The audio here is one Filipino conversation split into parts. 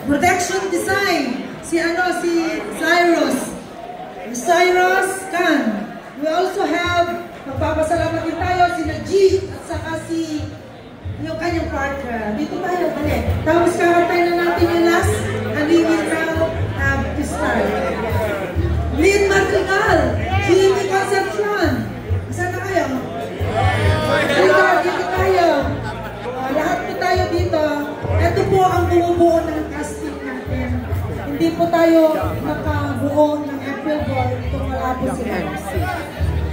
Protection design. Si Cyrus Khan. We also have, magpapasalamat din tayo, sina G at saka si yung kanyang partner. Dito tayo, balik. Tapos kakantay na natin yung last, and we will now have to start. Lynn Madrigal, Jimmy Concepcion. Saan na kayo? Dito tayo. Lahat po tayo dito. Ito po ang bumubuo ng casting natin. Hindi po tayo makabuo ng April Ball kung wala po sila.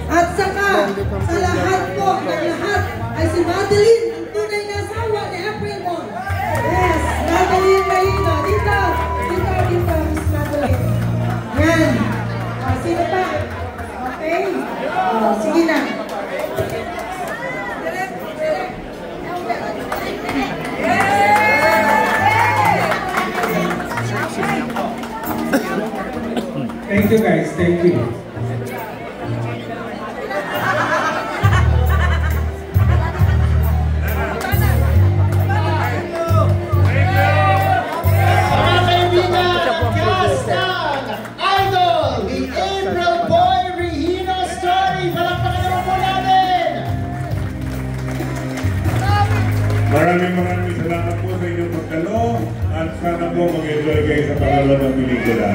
At saka, sa lahat po, ng lahat, ay si Madeline, ang tunay na asawa ni April Ball. Yes, Madeline Marino. Dito, Miss Madeline. Yan. Sino pa? Okay? Sige na. Thank you guys, thank you. Maraming salamat po sa inyong pagdalo at sana po mag-enjoy kayo sa panonood ng pelikula.